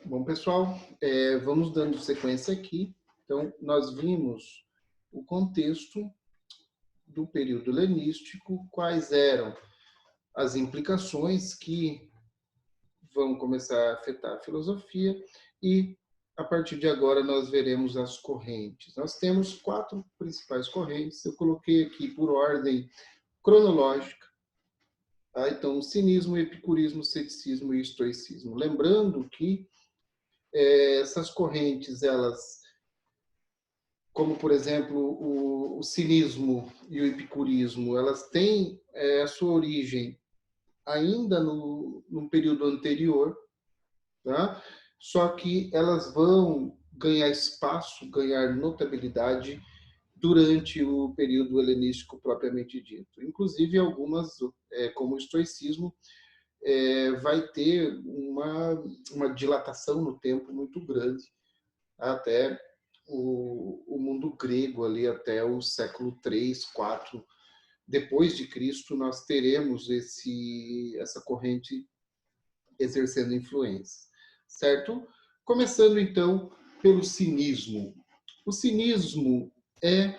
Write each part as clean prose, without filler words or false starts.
Bom, pessoal, vamos dando sequência aqui. Então, nós vimos o contexto do período helenístico, quais eram as implicações que vão começar a afetar a filosofia e, a partir de agora, nós veremos as correntes. Nós temos 4 principais correntes, eu coloquei aqui por ordem cronológica. Tá? Então, o cinismo, epicurismo, ceticismo e estoicismo. Lembrando que essas correntes, elas, como por exemplo o cinismo e o epicurismo, elas têm a sua origem ainda no período anterior, tá? Só que elas vão ganhar espaço, ganhar notabilidade durante o período helenístico propriamente dito. Inclusive algumas, como o estoicismo, vai ter uma dilatação no tempo muito grande, até o mundo grego ali até o século 3, 4 depois de Cristo, nós teremos essa corrente exercendo influência, certo? Começando então pelo cinismo. O cinismo é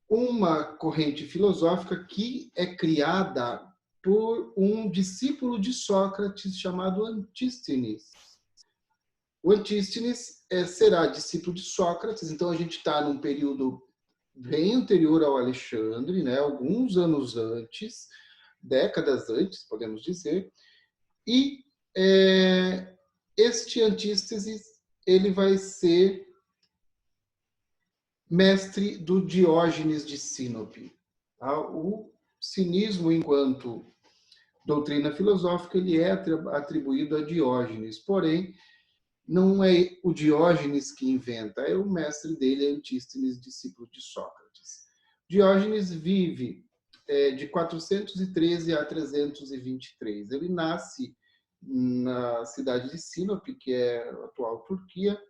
uma corrente filosófica que é criada por um discípulo de Sócrates chamado Antístenes. O Antístenes será discípulo de Sócrates, então a gente está num período bem anterior ao Alexandre, né? Alguns anos antes, décadas antes, podemos dizer, e este Antístenes ele vai ser mestre do Diógenes de Sinope. Tá? O cinismo, enquanto doutrina filosófica, ele é atribuído a Diógenes, porém, não é o Diógenes que inventa, é o mestre dele, Antístenes, discípulo de Sócrates. Diógenes vive de 413 a 323. Ele nasce na cidade de Sinope, que é a atual Turquia,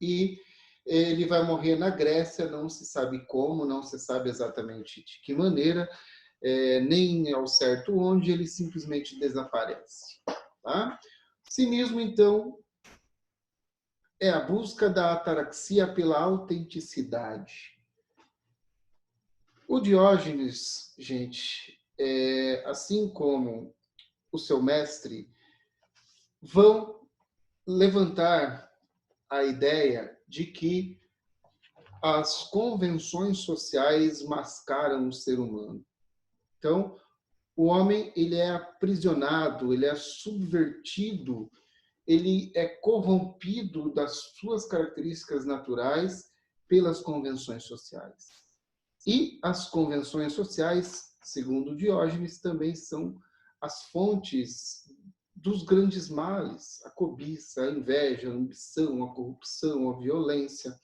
e ele vai morrer na Grécia, não se sabe como, não se sabe exatamente de que maneira, nem ao certo onde, ele simplesmente desaparece. Tá? Cinismo, então, é a busca da ataraxia pela autenticidade. O Diógenes, gente, assim como o seu mestre, vão levantar a ideia de que as convenções sociais mascaram o ser humano. Então, o homem ele é aprisionado, ele é subvertido, ele é corrompido das suas características naturais pelas convenções sociais. E as convenções sociais, segundo Diógenes, também são as fontes dos grandes males, a cobiça, a inveja, a ambição, a corrupção, a violência,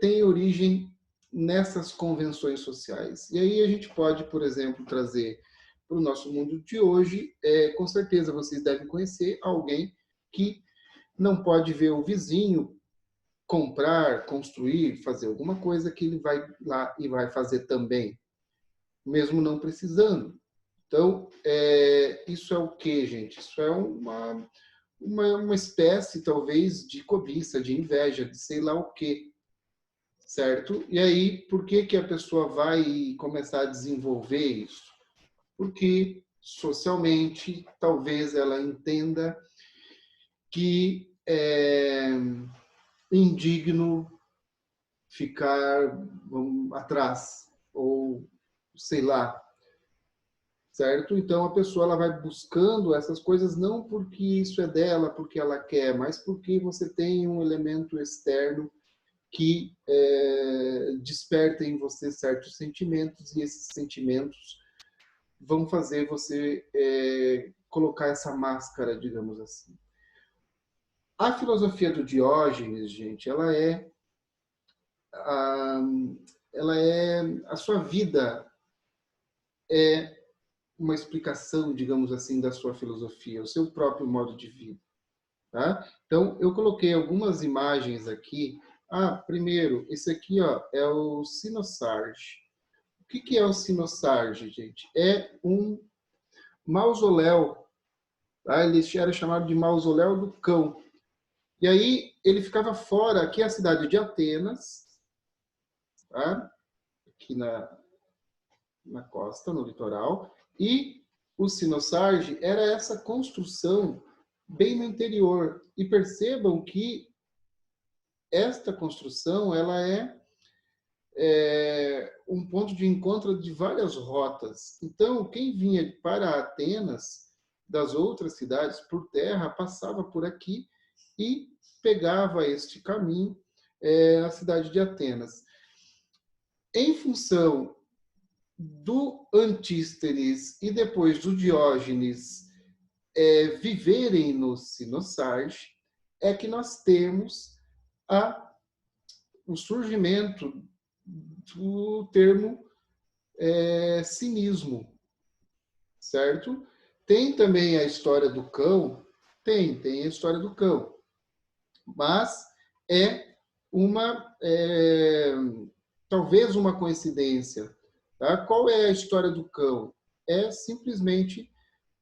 tem origem nessas convenções sociais. E aí a gente pode, por exemplo, trazer para o nosso mundo de hoje, com certeza vocês devem conhecer alguém que não pode ver o vizinho comprar, construir, fazer alguma coisa que ele vai lá e vai fazer também, mesmo não precisando. Então, isso é o quê, gente? Isso é uma espécie, talvez, de cobiça, de inveja, de sei lá o quê, certo? E aí, por que a pessoa vai começar a desenvolver isso? Porque, socialmente, talvez ela entenda que é indigno ficar atrás, ou sei lá, certo? Então a pessoa ela vai buscando essas coisas não porque isso é dela, porque ela quer, mas porque você tem um elemento externo que desperta em você certos sentimentos, e esses sentimentos vão fazer você colocar essa máscara, digamos assim. A filosofia do Diógenes, gente, ela é a sua vida é uma explicação, digamos assim, da sua filosofia, o seu próprio modo de vida. Tá? Então, eu coloquei algumas imagens aqui. Primeiro, esse aqui ó, é o Cinosarge. O que é o Cinosarge, gente? É um mausoléu Tá? Ele era chamado de Mausoléu do Cão. E aí ele ficava fora, aqui é a cidade de Atenas, tá? Aqui na costa, no litoral, e o Sinosarge era essa construção bem no interior. E percebam que esta construção ela é um ponto de encontro de várias rotas. Então, quem vinha para Atenas, das outras cidades, por terra, passava por aqui e pegava este caminho na cidade de Atenas. Em função do Antístenes e depois do Diógenes viverem no Sinosarge, é que nós temos o surgimento do termo cinismo, certo? Tem também a história do cão, tem a história do cão, mas é talvez uma coincidência. Tá? Qual é a história do cão? É simplesmente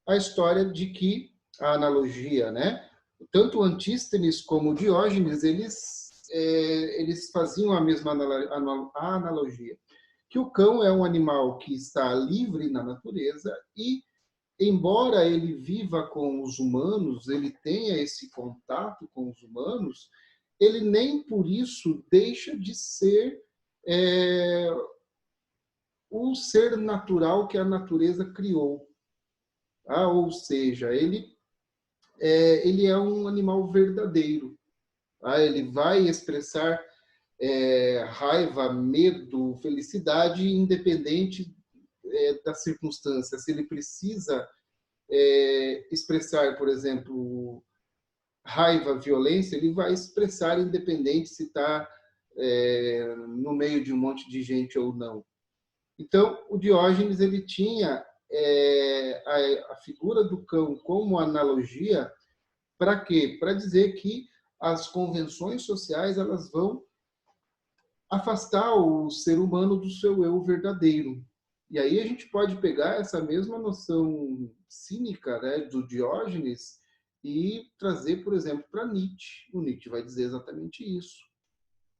a história de que a analogia, né? Tanto Antístenes como Diógenes, eles faziam a mesma analogia, que o cão é um animal que está livre na natureza e, embora ele viva com os humanos, ele tenha esse contato com os humanos, ele nem por isso deixa de ser o ser natural que a natureza criou. Ah, ou seja, ele é um animal verdadeiro. Ah, ele vai expressar raiva, medo, felicidade, independente das circunstâncias. Se ele precisa expressar, por exemplo, raiva, violência, ele vai expressar independente se está no meio de um monte de gente ou não. Então, o Diógenes ele tinha a figura do cão como analogia para quê? Para dizer que as convenções sociais elas vão afastar o ser humano do seu eu verdadeiro. E aí a gente pode pegar essa mesma noção cínica, né, do Diógenes e trazer, por exemplo, para Nietzsche. O Nietzsche vai dizer exatamente isso.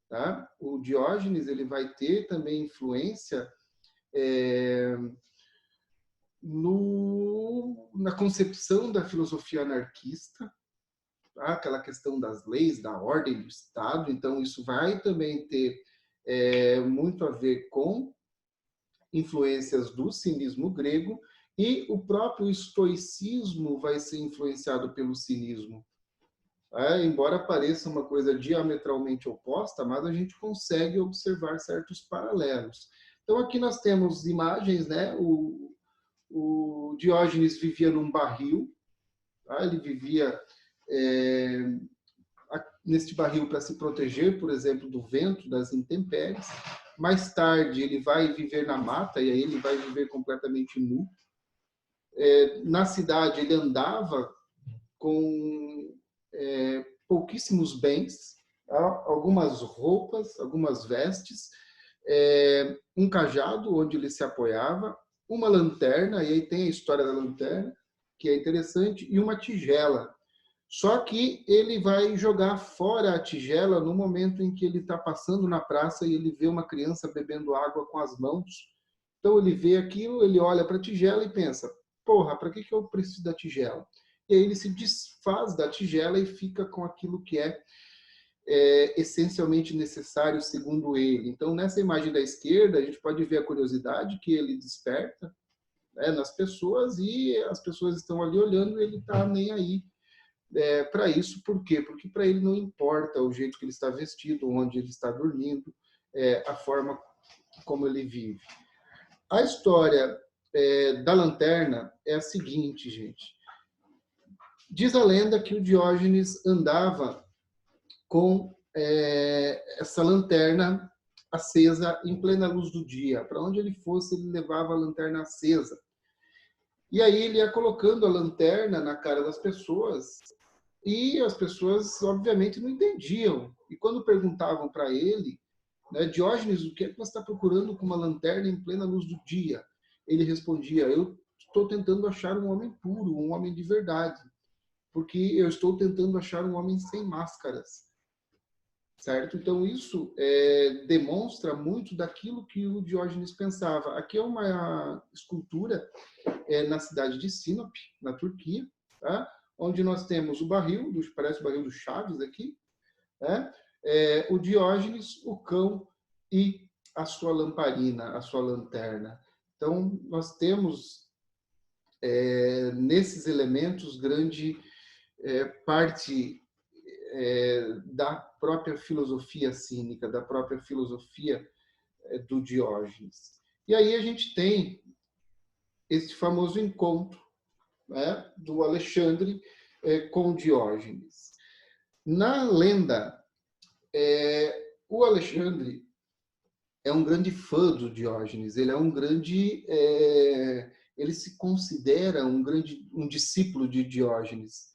Tá? O Diógenes ele vai ter também influência na concepção da filosofia anarquista, tá? Aquela questão das leis, da ordem do Estado. Então, isso vai também ter muito a ver com influências do cinismo grego, e o próprio estoicismo vai ser influenciado pelo cinismo. Embora pareça uma coisa diametralmente oposta, mas a gente consegue observar certos paralelos. Então, aqui nós temos imagens, né? O Diógenes vivia num barril, tá? Ele vivia neste barril para se proteger, por exemplo, do vento, das intempéries. Mais tarde, ele vai viver na mata, e aí ele vai viver completamente nu. Na cidade, ele andava com pouquíssimos bens, tá? Algumas roupas, algumas vestes, um cajado onde ele se apoiava, uma lanterna, e aí tem a história da lanterna, que é interessante, e uma tigela. Só que ele vai jogar fora a tigela no momento em que ele está passando na praça e ele vê uma criança bebendo água com as mãos. Então ele vê aquilo, ele olha para a tigela e pensa, porra, para que eu preciso da tigela? E aí ele se desfaz da tigela e fica com aquilo que é essencialmente necessário segundo ele. Então, nessa imagem da esquerda, a gente pode ver a curiosidade que ele desperta, né, nas pessoas, e as pessoas estão ali olhando e ele está nem aí para isso. Por quê? Porque para ele não importa o jeito que ele está vestido, onde ele está dormindo, a forma como ele vive. A história da lanterna é a seguinte, gente. Diz a lenda que o Diógenes andava com essa lanterna acesa em plena luz do dia. Para onde ele fosse, ele levava a lanterna acesa. E aí ele ia colocando a lanterna na cara das pessoas e as pessoas, obviamente, não entendiam. E quando perguntavam para ele, né, Diógenes, o que é que você está procurando com uma lanterna em plena luz do dia? Ele respondia, eu estou tentando achar um homem puro, um homem de verdade. porque eu estou tentando achar um homem sem máscaras. Certo? Então, isso demonstra muito daquilo que o Diógenes pensava. Aqui é uma escultura na cidade de Sinop, na Turquia, tá? Onde nós temos o barril, parece o barril do Chaves aqui, né? O Diógenes, o cão e a sua lamparina, a sua lanterna. Então, nós temos nesses elementos grande parte da própria filosofia cínica, da própria filosofia do Diógenes. E aí a gente tem esse famoso encontro, né, do Alexandre com Diógenes. Na lenda, o Alexandre é um grande fã do Diógenes, ele é um grande... ele se considera um discípulo de Diógenes.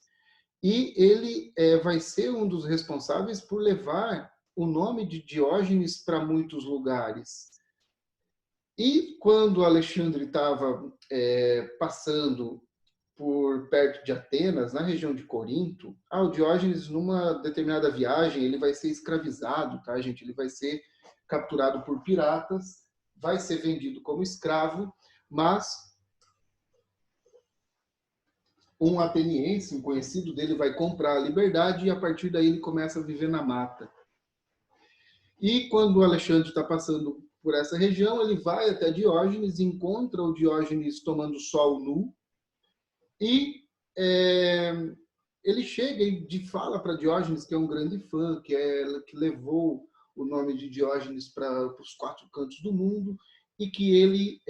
E ele vai ser um dos responsáveis por levar o nome de Diógenes para muitos lugares. E quando Alexandre estava passando por perto de Atenas, na região de Corinto, o Diógenes, numa determinada viagem, ele vai ser escravizado, tá, gente? Ele vai ser capturado por piratas, vai ser vendido como escravo, mas um ateniense, um conhecido dele, vai comprar a liberdade e a partir daí ele começa a viver na mata. E quando o Alexandre está passando por essa região, ele vai até Diógenes, encontra o Diógenes tomando sol nu e ele chega e fala para Diógenes que é um grande fã, que levou o nome de Diógenes para os 4 cantos do mundo e que ele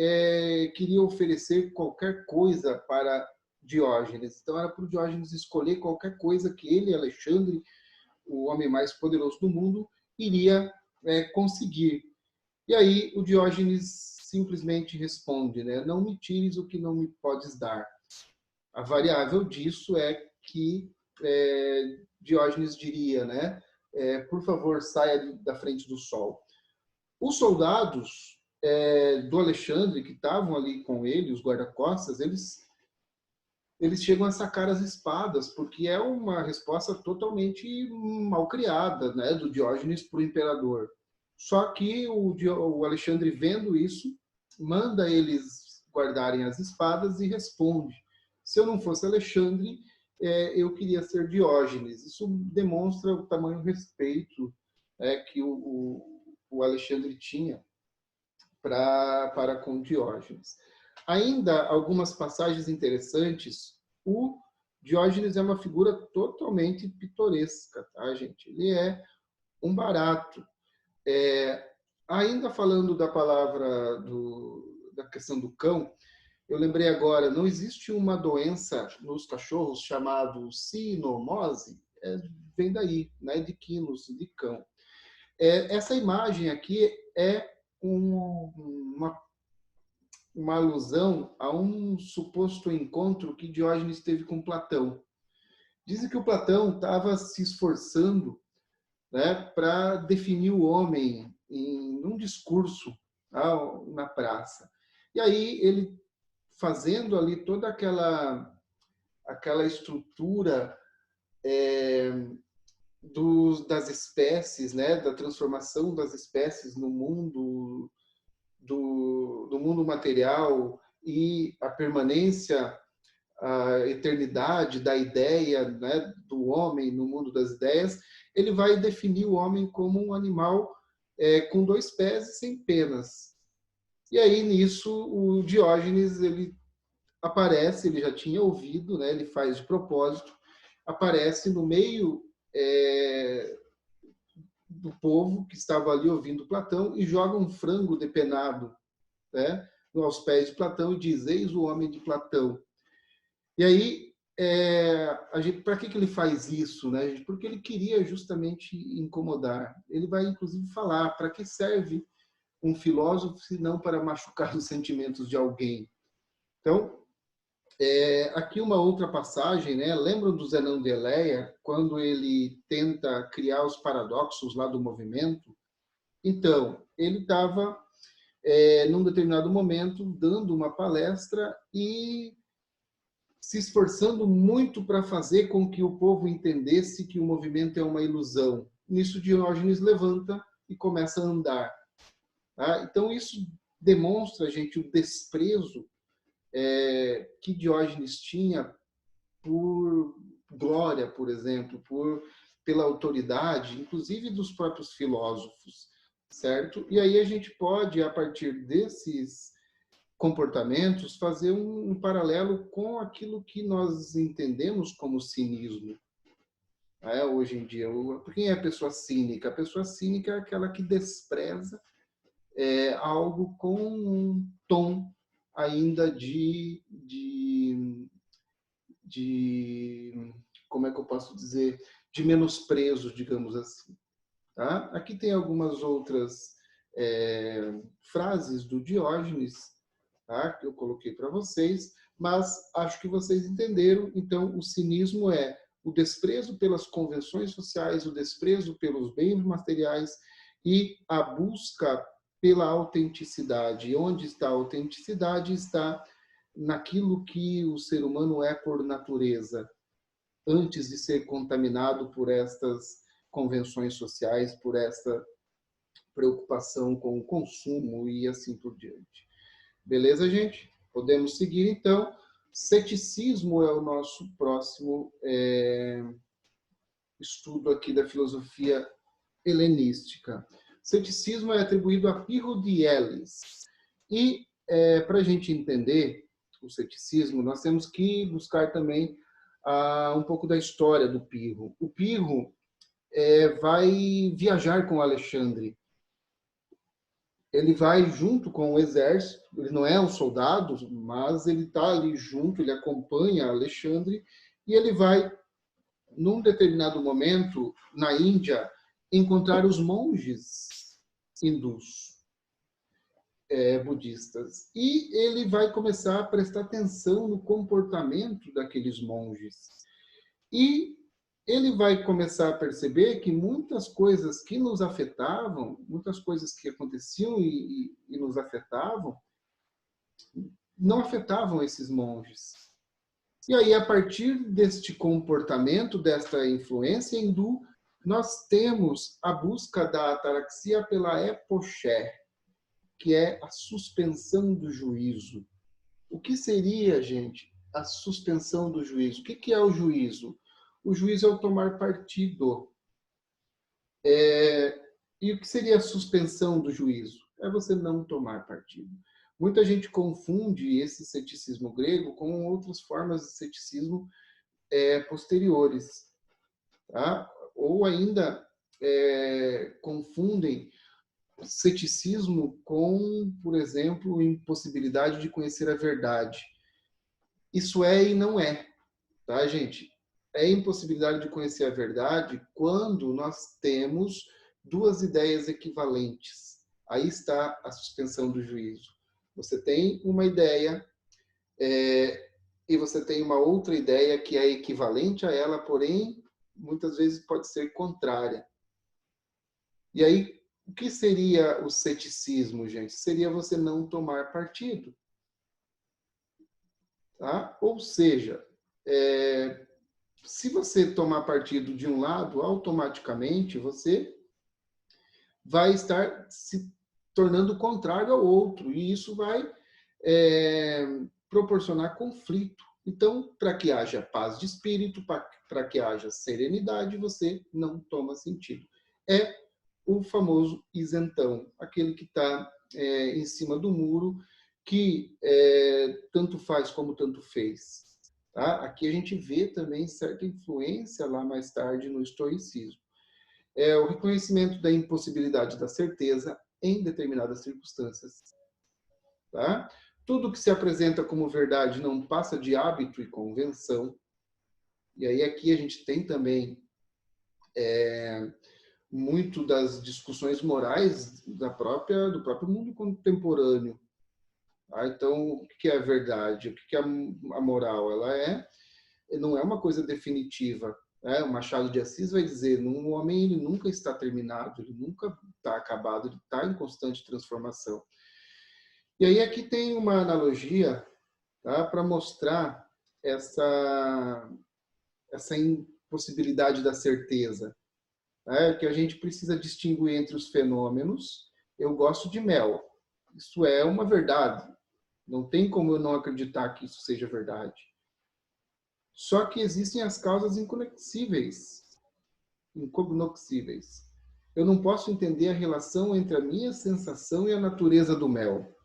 queria oferecer qualquer coisa para Diógenes. Então era para o Diógenes escolher qualquer coisa que ele, Alexandre, o homem mais poderoso do mundo, iria conseguir. E aí o Diógenes simplesmente responde, né? Não me tires o que não me podes dar. A variável disso é que Diógenes diria, né? Por favor, saia da frente do sol. Os soldados do Alexandre, que estavam ali com ele, os guarda-costas, eles chegam a sacar as espadas, porque é uma resposta totalmente mal criada, né, do Diógenes para o imperador. Só que o Alexandre, vendo isso, manda eles guardarem as espadas e responde: se eu não fosse Alexandre, eu queria ser Diógenes. Isso demonstra o tamanho respeito que o Alexandre tinha para com Diógenes. Ainda algumas passagens interessantes. O Diógenes é uma figura totalmente pitoresca, tá, gente? Ele é um barato. Ainda falando da palavra da questão do cão, eu lembrei agora, não existe uma doença nos cachorros chamada cinomose, vem daí, né, de quinos, de cão. Essa imagem aqui é uma alusão a um suposto encontro que Diógenes teve com Platão. Dizem que o Platão estava se esforçando, né, para definir o homem em um discurso na praça. E aí ele, fazendo ali toda aquela estrutura das espécies, né, da transformação das espécies no mundo do mundo material e a permanência, a eternidade da ideia, né, do homem no mundo das ideias, ele vai definir o homem como um animal com 2 pés e sem penas. E aí, nisso, o Diógenes, ele aparece, ele já tinha ouvido, né, ele faz de propósito, aparece no meio do povo que estava ali ouvindo Platão e joga um frango depenado, né, aos pés de Platão e diz: eis o homem de Platão. E aí, para que ele faz isso, né? Porque ele queria justamente incomodar. Ele vai, inclusive, falar: para que serve um filósofo se não para machucar os sentimentos de alguém? Então, aqui uma outra passagem, né? Lembram do Zenão de Eleia, quando ele tenta criar os paradoxos lá do movimento? Então, ele estava, num determinado momento, dando uma palestra e se esforçando muito para fazer com que o povo entendesse que o movimento é uma ilusão. Nisso, Diógenes levanta e começa a andar. Tá? Então, isso demonstra, gente, o desprezo que Diógenes tinha por glória, por exemplo, pela autoridade, inclusive dos próprios filósofos, certo? E aí a gente pode, a partir desses comportamentos, fazer um paralelo com aquilo que nós entendemos como cinismo. Hoje em dia, quem é a pessoa cínica? A pessoa cínica é aquela que despreza algo com um tom ainda como é que eu posso dizer, de menosprezo, digamos assim. Tá? Aqui tem algumas outras frases do Diógenes, tá? Que eu coloquei para vocês, mas acho que vocês entenderam. Então, o cinismo é o desprezo pelas convenções sociais, o desprezo pelos bens materiais e a busca pela autenticidade. E onde está a autenticidade? Está naquilo que o ser humano é por natureza, antes de ser contaminado por estas convenções sociais, por esta preocupação com o consumo e assim por diante. Beleza, gente? Podemos seguir, então. Ceticismo é o nosso próximo estudo aqui da filosofia helenística. Ceticismo é atribuído a Pirro de Elis. E, para a gente entender o ceticismo, nós temos que buscar também um pouco da história do Pirro. O Pirro vai viajar com Alexandre. Ele vai junto com o exército, ele não é um soldado, mas ele está ali junto, ele acompanha Alexandre, e ele vai, num determinado momento, na Índia, encontrar os monges hindus, budistas. E ele vai começar a prestar atenção no comportamento daqueles monges. E ele vai começar a perceber que muitas coisas que nos afetavam, muitas coisas que aconteciam e nos afetavam, não afetavam esses monges. E aí, a partir deste comportamento, desta influência hindu, nós temos a busca da ataraxia pela epoché, que é a suspensão do juízo. O que seria, gente, a suspensão do juízo? O que é o juízo? O juízo é o tomar partido. E o que seria a suspensão do juízo? É você não tomar partido. Muita gente confunde esse ceticismo grego com outras formas de ceticismo posteriores. Tá? Ou ainda confundem ceticismo com, por exemplo, impossibilidade de conhecer a verdade. Isso é e não é, tá, gente? É impossibilidade de conhecer a verdade quando nós temos duas ideias equivalentes. Aí está a suspensão do juízo. Você tem uma ideia e você tem uma outra ideia que é equivalente a ela, porém, muitas vezes pode ser contrária. E aí, o que seria o ceticismo, gente? Seria você não tomar partido. Tá? Ou seja, se você tomar partido de um lado, automaticamente você vai estar se tornando contrário ao outro, e isso vai proporcionar conflito. Então, para que haja paz de espírito, para que haja serenidade, você não toma sentido. É o famoso isentão, aquele que está em cima do muro, que tanto faz como tanto fez. Tá? Aqui a gente vê também certa influência lá mais tarde no estoicismo. O reconhecimento da impossibilidade da certeza em determinadas circunstâncias. Tá? Tudo que se apresenta como verdade não passa de hábito e convenção. E aí aqui a gente tem também muito das discussões morais do próprio mundo contemporâneo. Tá? Então, o que é a verdade? O que é a moral? Ela não é uma coisa definitiva. O Machado de Assis vai dizer, um homem ele nunca está terminado, ele nunca está acabado, ele está em constante transformação. E aí aqui tem uma analogia, tá, para mostrar essa impossibilidade da certeza, né? Que a gente precisa distinguir entre os fenômenos. Eu gosto de mel. Isso é uma verdade. Não tem como eu não acreditar que isso seja verdade. Só que existem as causas incognoscíveis. Eu não posso entender a relação entre a minha sensação e a natureza do mel.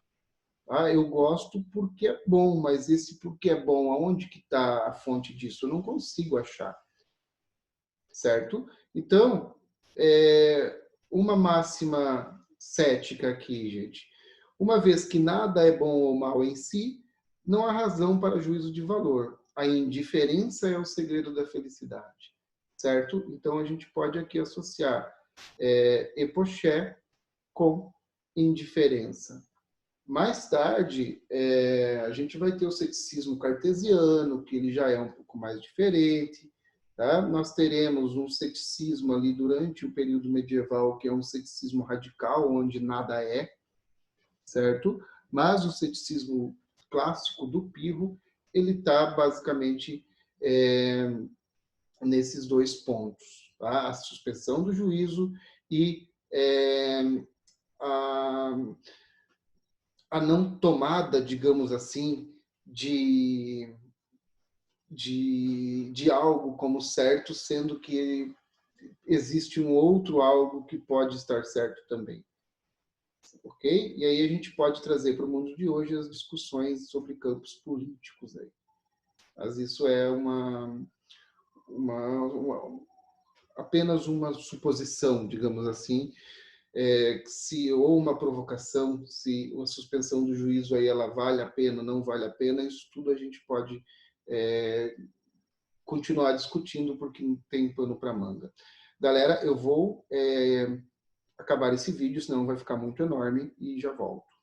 Ah, eu gosto porque é bom, mas esse porque é bom, aonde que está a fonte disso? Eu não consigo achar, certo? Então, uma máxima cética aqui, gente. Uma vez que nada é bom ou mal em si, não há razão para juízo de valor. A indiferença é o segredo da felicidade, certo? Então, a gente pode aqui associar epoché com indiferença. Mais tarde, a gente vai ter o ceticismo cartesiano, que ele já é um pouco mais diferente. Tá? Nós teremos um ceticismo ali durante o período medieval, que é um ceticismo radical, onde nada é, certo? Mas o ceticismo clássico do Pirro, ele está basicamente nesses dois pontos. Tá? A suspensão do juízo e a não tomada, digamos assim, de algo como certo, sendo que existe um outro algo que pode estar certo também. Ok? E aí a gente pode trazer para o mundo de hoje as discussões sobre campos políticos. Aí. Mas isso é apenas uma suposição, digamos assim, se ou uma provocação, se a suspensão do juízo aí ela vale a pena, não vale a pena, isso tudo a gente pode continuar discutindo porque não tem pano para manga. Galera, eu vou acabar esse vídeo, senão vai ficar muito enorme e já volto.